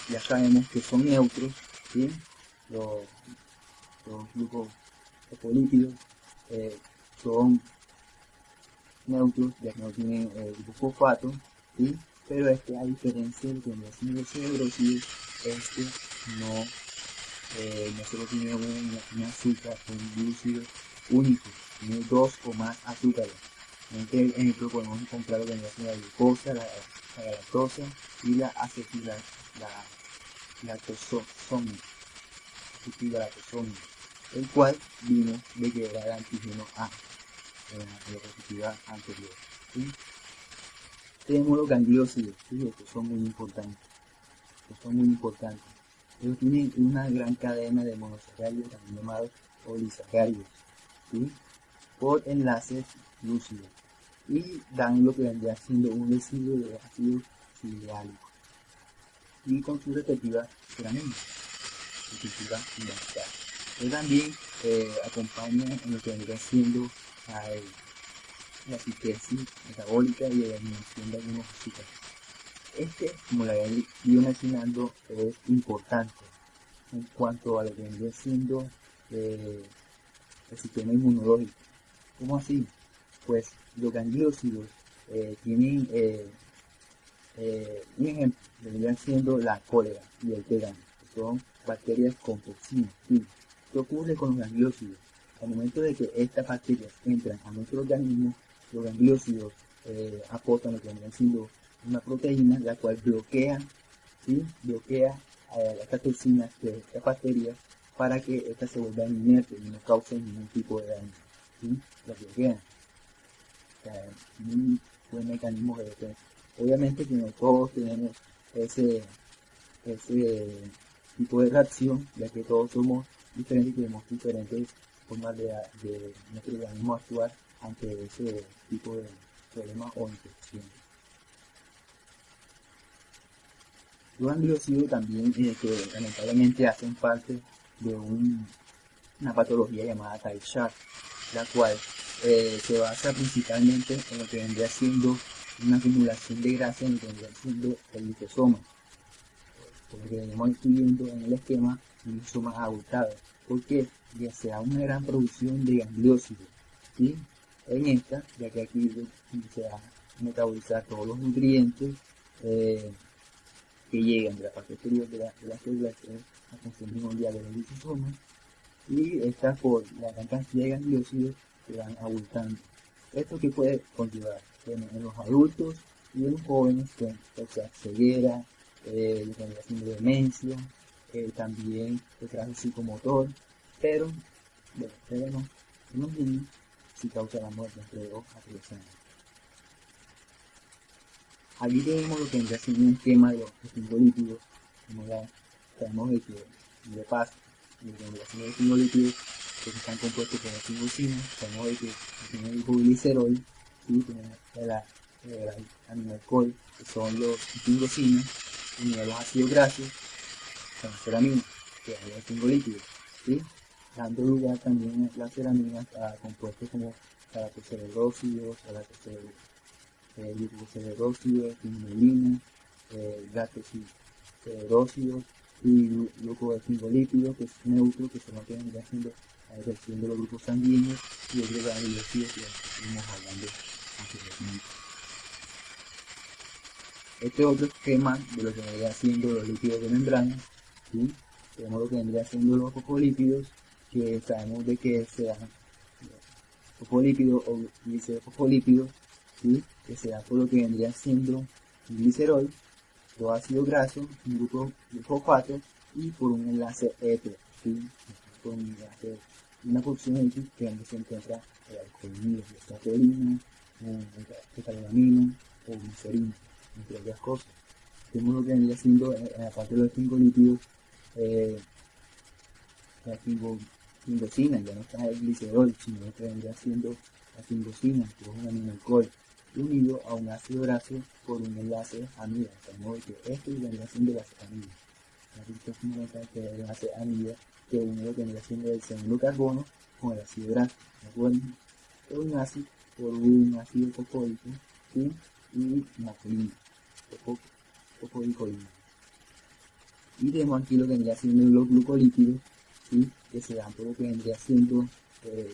ya sabemos que son neutros, ¿sí? Los glucofolípidos son neutros, ya que no tienen grupo fosfato, ¿sí? Pero a diferencia de los cerebrósidos, no solo tiene un azúcar, un glúcido único, tiene 2 o más azúcares. En este ejemplo podemos encontrar lo que vendría siendo la glucosa, la galactosa y la lactosomia, el cual vimos de que era el antígeno A en la diapositiva anterior, ¿sí? Tenemos los gangliósidos, ¿sí? Estos son muy importantes. Ellos tienen una gran cadena de monosacáridos, también llamados polisacáridos, ¿sí? Por enlaces lúcidos, y dan lo que vendría siendo un residuo de ácido ciliálico y con su respectiva ceramina, fundamental. Él también acompaña en lo que vendría siendo la síntesis metabólica y la eliminación de algunos azúcares. Como la había ido mencionando, es importante en cuanto a lo que vendría siendo el sistema inmunológico. ¿Cómo así? Pues los gangliósidos tienen un ejemplo, vendrían siendo la cólera y el tétano, que son bacterias con toxinas. ¿Sí? ¿Qué ocurre con los gangliósidos? Al momento de que estas bacterias entran a nuestro organismo, los gangliósidos aportan lo que vendrían siendo una proteína, la cual bloquea estas toxinas de estas bacterias para que estas se vuelvan inertes y no causen ningún tipo de daño, ¿sí? Las bloquean. Un buen mecanismo de defensa. Obviamente que no todos tenemos ese tipo de reacción, ya que todos somos diferentes y tenemos diferentes formas de nuestro organismo actuar ante ese tipo de problemas o infecciones. Los gangliósidos también que lamentablemente hacen parte de una patología llamada Tay-Sachs, la cual se basa principalmente en lo que vendría siendo una acumulación de grasa en lo que vendría siendo el liposoma. Por lo que venimos estudiando en el esquema, un lisosoma abultado, porque ya se da una gran producción de gangliósidos, ¿sí? En esta, ya que aquí se va a metabolizar todos los nutrientes que llegan de la parte exterior de la célula, que es la función primordial de los lisosomas, y estas por la gran cantidad de gangliósidos se van abultando. Esto que puede conllevar en los adultos y en los jóvenes, o sea, ceguera, demencia, también retraso psicomotor, pero no, en los niños sí causa la muerte entre 2 a 3 años. Aquí tenemos lo que vendría siendo un esquema de los fingolípidos, como ya sabemos de que de paso, lo que vendría siendo los fingolípidos que están compuestos por la fingosina, sabemos de que tiene el glicerol, ¿sí? Tiene el aminalcohol, que son los fingosinas, y los ácidos grasos, son las ceraminas, que es el fingolípido, ¿sí? Dando lugar también las ceraminas a compuestos como galactocerebrósidos, glucocerebrósidos, inulina, galactocerebrósidos y glucofingolípidos, que es neutro, que son los que vendrían haciendo la reacción de los grupos sanguíneos, y otros gangliósidos que estuvimos hablando anteriormente. Este otro esquema de lo que vendría siendo los lípidos de membrana, ¿sí? Tenemos lo que vendría siendo los fosfolípidos, que sabemos de que se dan fosfolípidos o glicerofosfolípidos, ¿sí? Que se da por lo que vendría siendo un glicerol, dos ácidos grasos, un grupo de fosfato y por un enlace hetero, ¿sí? Por un enlace, una función X que donde se encuentra el alcohol unido, la proteína, beta-glutamina o glicerina, entre otras cosas. Tenemos lo que vendría siendo, aparte de los fingolípidos, la fingosina, ya no está el glicerol, sino que vendría siendo la fingosina, que es un aminalcohol, unido a un ácido graso por un enlace amida, de modo que esto vendría siendo la amida. Esto significa que el enlace amida que une lo que vendría siendo el segundo carbono con el ácido graso, ¿de acuerdo? Por un ácido, por un ácido fosfórico, ¿sí? Y una colina, fosforicolina. Y tenemos aquí lo que vendría siendo los glucolípidos, ¿sí? Que se dan por lo que vendría siendo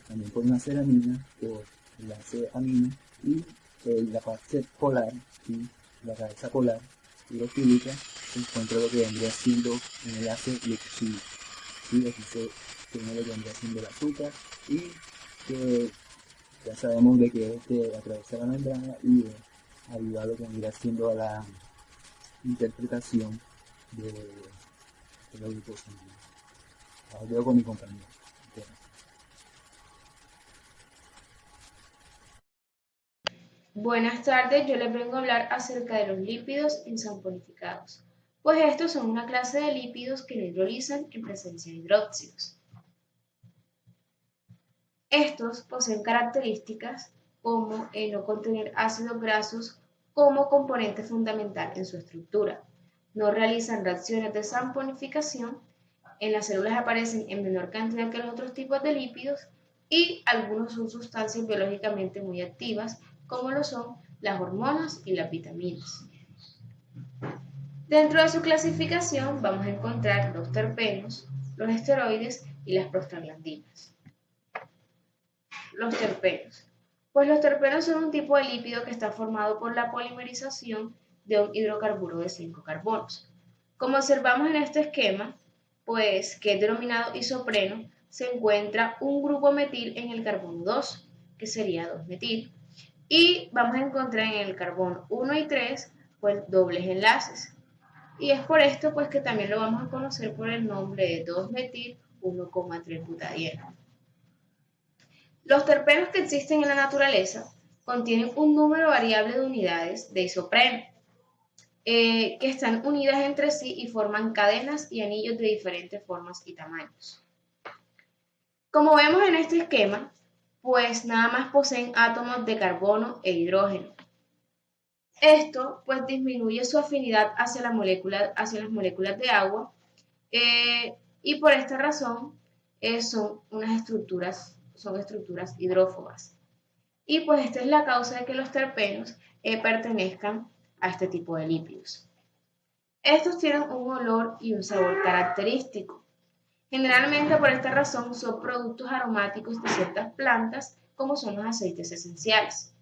también por una ceramina, por enlace amina y la parte polar, ¿sí? La cabeza polar hidrofílica se encuentra lo que vendría siendo un enlace liposílico, ¿sí? Aquí se tiene lo que vendría siendo el azúcar y que ya sabemos de que atraviesa la membrana y ayuda a lo que vendría siendo a la interpretación de la glucosa. Ahora veo con mi compañero. Buenas tardes, yo les vengo a hablar acerca de los lípidos insaponificados, pues estos son una clase de lípidos que no hidrolizan en presencia de hidróxidos. Estos poseen características como el no contener ácidos grasos como componente fundamental en su estructura, no realizan reacciones de saponificación, en las células aparecen en menor cantidad que los otros tipos de lípidos y algunos son sustancias biológicamente muy activas, como lo son las hormonas y las vitaminas. Dentro de su clasificación vamos a encontrar los terpenos, los esteroides y las prostaglandinas. Los terpenos. Pues los terpenos son un tipo de lípido que está formado por la polimerización de un hidrocarburo de 5 carbonos. Como observamos en este esquema, pues que es denominado isopreno, se encuentra un grupo metil en el carbono 2, que sería 2-metil, y vamos a encontrar en el carbono 1 y 3, pues dobles enlaces. Y es por esto pues que también lo vamos a conocer por el nombre de 2-metil 1,3-butadieno. Los terpenos que existen en la naturaleza contienen un número variable de unidades de isopreno, que están unidas entre sí y forman cadenas y anillos de diferentes formas y tamaños. Como vemos en este esquema, pues nada más poseen átomos de carbono e hidrógeno. Esto pues disminuye su afinidad hacia las moléculas de agua y por esta razón son estructuras hidrófobas. Y pues esta es la causa de que los terpenos pertenezcan a este tipo de lípidos. Estos tienen un olor y un sabor característico. Generalmente por esta razón son productos aromáticos de ciertas plantas como son los aceites esenciales.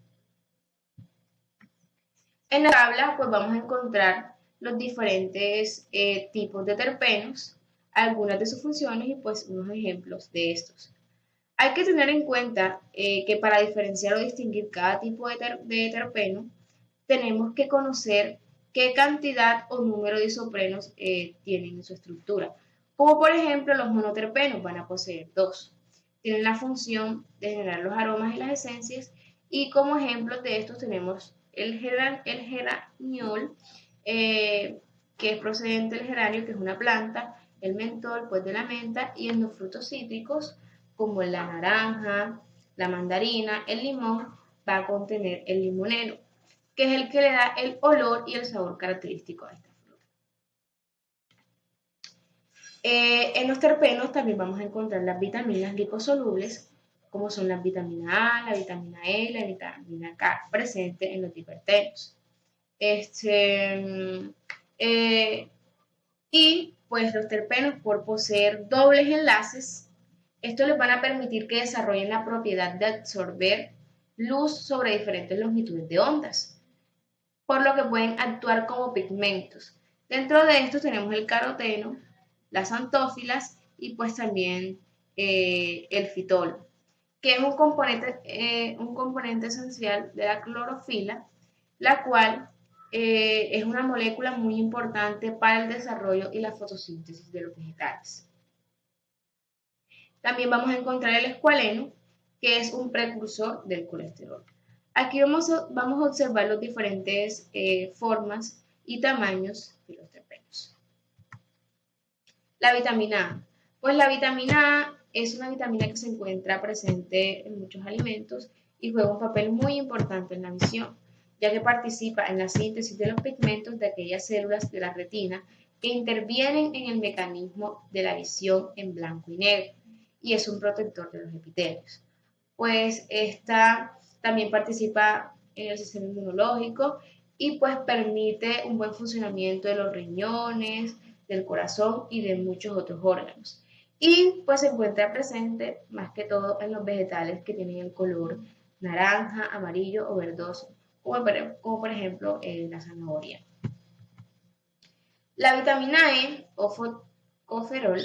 En la tabla pues vamos a encontrar los diferentes tipos de terpenos, algunas de sus funciones y pues unos ejemplos de estos. Hay que tener en cuenta que para diferenciar o distinguir cada tipo de terpeno tenemos que conocer qué cantidad o número de isoprenos tienen en su estructura. Como por ejemplo los monoterpenos van a poseer 2. Tienen la función de generar los aromas y las esencias y como ejemplos de estos tenemos el geraniol, que es procedente del geranio, que es una planta, el mentol, pues de la menta, y en los frutos cítricos, como la naranja, la mandarina, el limón, va a contener el limoneno, que es el que le da el olor y el sabor característico a esta fruta. En los terpenos también vamos a encontrar las vitaminas liposolubles, como son la vitamina A, la vitamina E y la vitamina K, presentes en los dipertenos. Y pues los terpenos, por poseer dobles enlaces, esto les van a permitir que desarrollen la propiedad de absorber luz sobre diferentes longitudes de ondas, por lo que pueden actuar como pigmentos. Dentro de estos tenemos el caroteno, las antófilas y pues también el fitol, que es un componente esencial de la clorofila, la cual es una molécula muy importante para el desarrollo y la fotosíntesis de los vegetales. También vamos a encontrar el escualeno, que es un precursor del colesterol. Aquí vamos a observar las diferentes formas y tamaños de los terpenos. La vitamina A. Pues la vitamina A es una vitamina que se encuentra presente en muchos alimentos y juega un papel muy importante en la visión. ya que participa en la síntesis de los pigmentos de aquellas células de la retina que intervienen en el mecanismo de la visión en blanco y negro, y es un protector de los epitelios. Pues esta también participa en el sistema inmunológico y pues permite un buen funcionamiento de los riñones, del corazón y de muchos otros órganos. Y pues se encuentra presente más que todo en los vegetales que tienen el color naranja, amarillo o verdoso, como por ejemplo la zanahoria. La vitamina E o fotocoferol,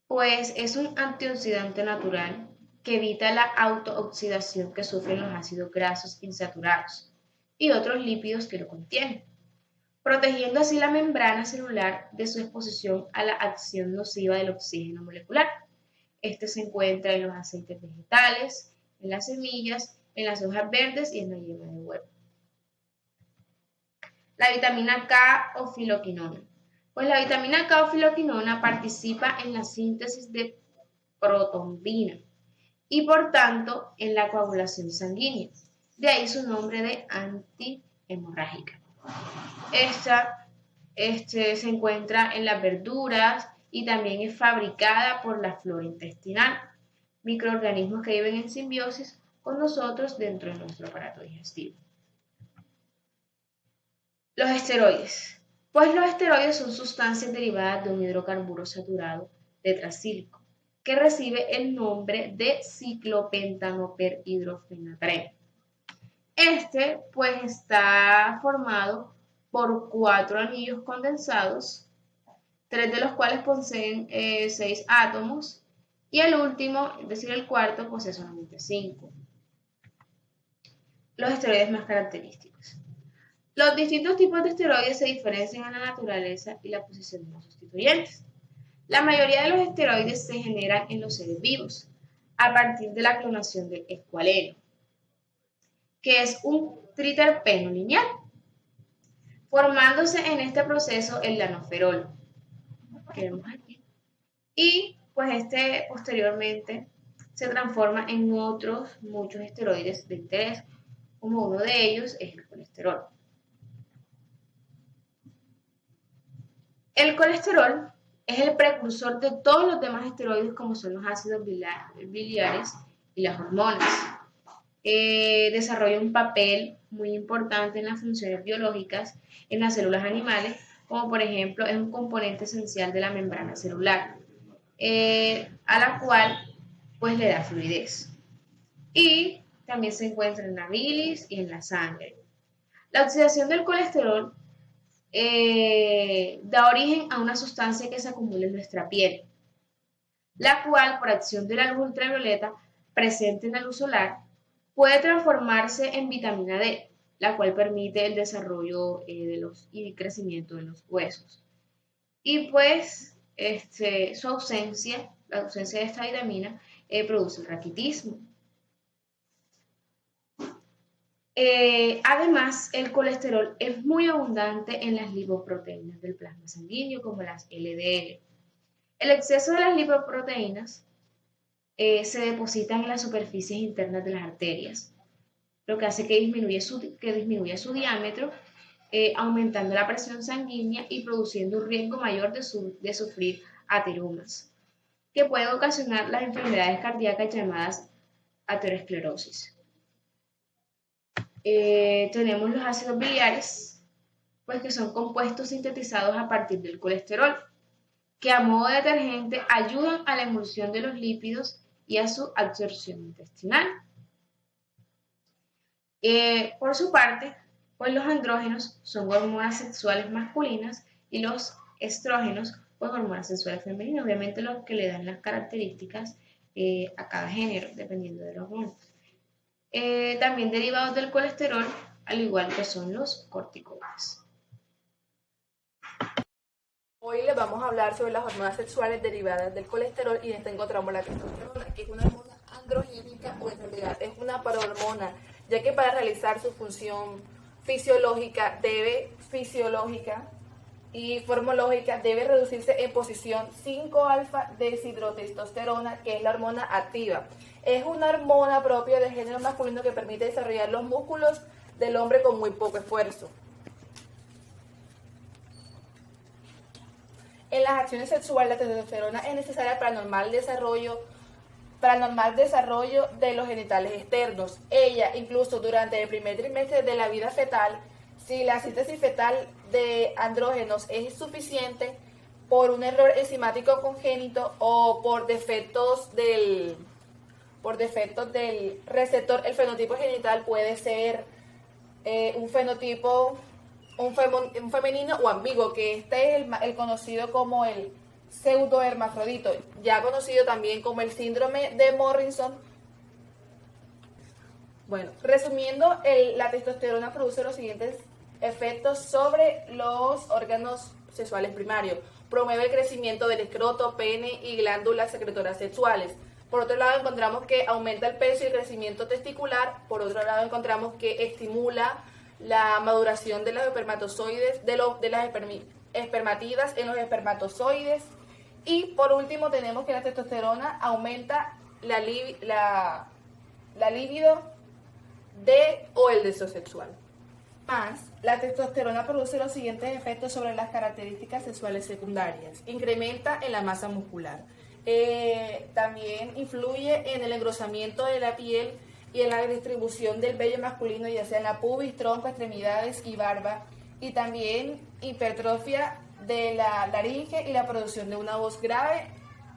pues es un antioxidante natural que evita la autooxidación que sufren los ácidos grasos insaturados y otros lípidos que lo contienen, protegiendo así la membrana celular de su exposición a la acción nociva del oxígeno molecular. Este se encuentra en los aceites vegetales, en las semillas, en las hojas verdes y en la yema de huevo. La vitamina K o filoquinona. Pues la vitamina K o filoquinona participa en la síntesis de protombina y por tanto en la coagulación sanguínea. De ahí su nombre de antihemorrágica. Esta se encuentra en las verduras y también es fabricada por la flora intestinal, microorganismos que viven en simbiosis con nosotros dentro de nuestro aparato digestivo. Los esteroides. Pues los esteroides son sustancias derivadas de un hidrocarburo saturado tetracíclico que recibe el nombre de ciclopentanoperhidrofenatreno. Este pues está formado por 4 anillos condensados, 3 de los cuales poseen 6 átomos y el último, es decir el cuarto, posee solamente 5. Los esteroides más característicos. Los distintos tipos de esteroides se diferencian en la naturaleza y la posición de los sustituyentes. La mayoría de los esteroides se generan en los seres vivos a partir de la clonación del escualeno, que es un triterpeno lineal, formándose en este proceso el lanoferol, que vemos aquí, y pues este posteriormente se transforma en otros muchos esteroides de interés, como uno de ellos es el colesterol. El colesterol es el precursor de todos los demás esteroides como son los ácidos biliares y las hormonas. Desarrolla un papel muy importante en las funciones biológicas en las células animales, como por ejemplo es un componente esencial de la membrana celular, a la cual pues le da fluidez. Y también se encuentra en la bilis y en la sangre. La oxidación del colesterol da origen a una sustancia que se acumula en nuestra piel, la cual por acción de la luz ultravioleta presente en la luz solar puede transformarse en vitamina D, la cual permite el desarrollo y el crecimiento de los huesos. Y pues la ausencia de esta vitamina produce el raquitismo. Además, el colesterol es muy abundante en las lipoproteínas del plasma sanguíneo, como las LDL. El exceso de las lipoproteínas se depositan en las superficies internas de las arterias, lo que hace que disminuya su diámetro, aumentando la presión sanguínea y produciendo un riesgo mayor de sufrir ateromas, que pueden ocasionar las enfermedades cardíacas llamadas aterosclerosis. Tenemos los ácidos biliares, pues que son compuestos sintetizados a partir del colesterol, que a modo de detergente ayudan a la emulsión de los lípidos y a su absorción intestinal. Por su parte, pues los andrógenos son hormonas sexuales masculinas y los estrógenos, pues hormonas sexuales femeninas, obviamente los que le dan las características a cada género, dependiendo de los hormonas. También derivados del colesterol, al igual que son los corticoides. Hoy les vamos a hablar sobre las hormonas sexuales derivadas del colesterol y en esta encontramos la testosterona, que es una hormona androgénica o en realidad es una parahormona, ya que para realizar su función fisiológica y formológica debe reducirse en posición 5-alfa deshidrotestosterona, que es la hormona activa. Es una hormona propia del género masculino que permite desarrollar los músculos del hombre con muy poco esfuerzo. En las acciones sexuales, la testosterona es necesaria para el normal desarrollo de los genitales externos. Ella, incluso durante el primer trimestre de la vida fetal, si la síntesis fetal de andrógenos es insuficiente por un error enzimático congénito o por defectos del receptor, el fenotipo genital puede ser un femenino o ambiguo, que este es el conocido como el pseudohermafrodito, ya conocido también como el síndrome de Morrison. Bueno, resumiendo, la testosterona produce los siguientes efectos sobre los órganos sexuales primarios. Promueve el crecimiento del escroto, pene y glándulas secretoras sexuales. Por otro lado, encontramos que aumenta el peso y el crecimiento testicular. Por otro lado, encontramos que estimula la maduración de los espermatozoides, de las espermatidas en los espermatozoides. Y por último, tenemos que la testosterona aumenta la libido o el deseo sexual. Más, la testosterona produce los siguientes efectos sobre las características sexuales secundarias. Incrementa en la masa muscular. También influye en el engrosamiento de la piel y en la distribución del vello masculino, ya sea en la pubis, tronco, extremidades y barba. Y también hipertrofia de la laringe y la producción de una voz grave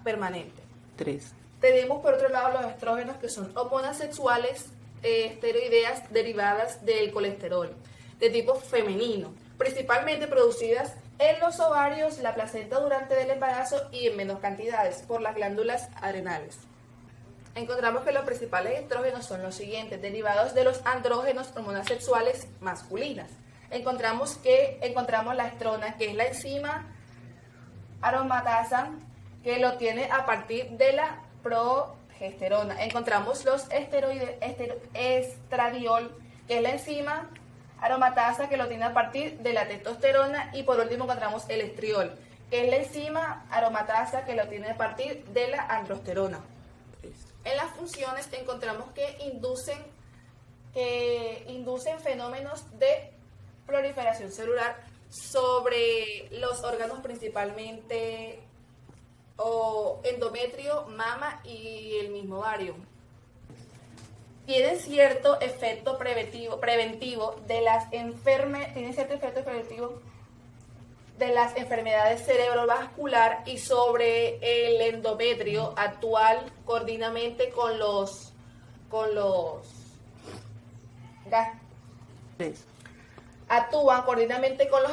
permanente. 3. Tenemos por otro lado los estrógenos, que son hormonas sexuales esteroideas derivadas del colesterol de tipo femenino, principalmente producidas en los ovarios, la placenta durante el embarazo y en menos cantidades por las glándulas adrenales. Encontramos que los principales estrógenos son los siguientes, derivados de los andrógenos, hormonas sexuales masculinas. Encontramos la estrona, que es la enzima aromatasa, que lo tiene a partir de la progesterona. Encontramos los estradiol, que es la enzima aromatasa, que lo tiene a partir de la testosterona. Y por último encontramos el estriol, que es la enzima aromatasa, que lo tiene a partir de la androsterona. En las funciones encontramos que inducen fenómenos de proliferación celular sobre los órganos, principalmente endometrio, mama y el mismo ovario. Tiene cierto efecto preventivo de las enfermedades cerebrovascular y sobre el endometrio actúan coordinadamente con los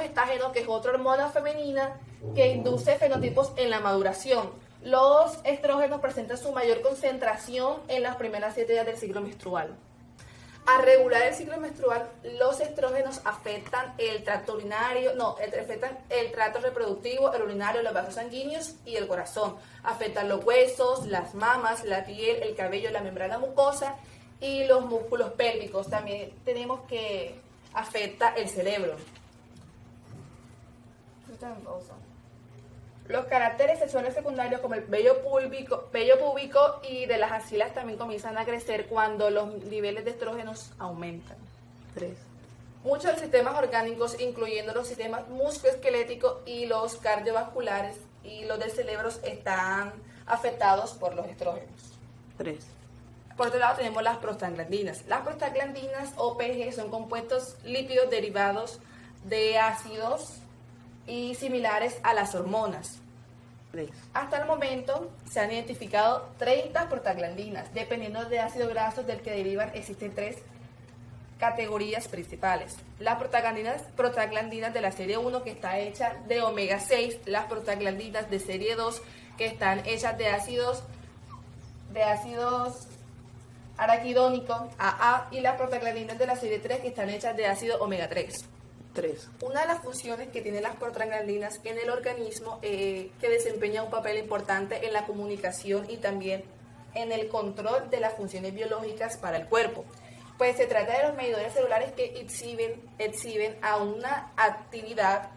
estágenos, que es otra hormona femenina que induce fenotipos en la maduración. Los estrógenos presentan su mayor concentración en las primeras 7 días del ciclo menstrual. Al regular el ciclo menstrual, los estrógenos afectan el tracto reproductivo, el urinario, los vasos sanguíneos y el corazón. Afectan los huesos, las mamas, la piel, el cabello, la membrana mucosa y los músculos pélvicos. También tenemos que afecta el cerebro. Los caracteres sexuales secundarios, como el vello púbico y de las axilas, también comienzan a crecer cuando los niveles de estrógenos aumentan. 3. Muchos de los sistemas orgánicos, incluyendo los sistemas musculoesqueléticos y los cardiovasculares y los del cerebro, están afectados por los estrógenos. 3. Por otro lado tenemos las prostaglandinas. Las prostaglandinas o PG son compuestos lípidos derivados de ácidos y similares a las hormonas. 3. Hasta el momento se han identificado 30 prostaglandinas. Dependiendo de ácidos grasos del que derivan, existen 3 categorías principales. Las prostaglandinas de la serie 1, que está hecha de omega 6, las prostaglandinas de serie 2, que están hechas de ácidos araquidónicos AA, y las prostaglandinas de la serie 3, que están hechas de ácido omega 3. 3. Una de las funciones que tienen las prostaglandinas en el organismo, que desempeña un papel importante en la comunicación y también en el control de las funciones biológicas para el cuerpo. Pues se trata de los medidores celulares que exhiben a una actividad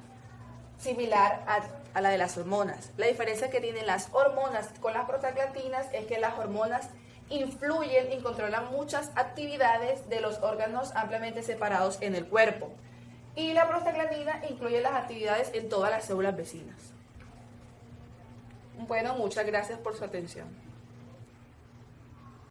similar a la de las hormonas. La diferencia que tienen las hormonas con las prostaglandinas es que las hormonas influyen y controlan muchas actividades de los órganos ampliamente separados en el cuerpo. Y la prostaglandina incluye las actividades en todas las células vecinas. Bueno, muchas gracias por su atención.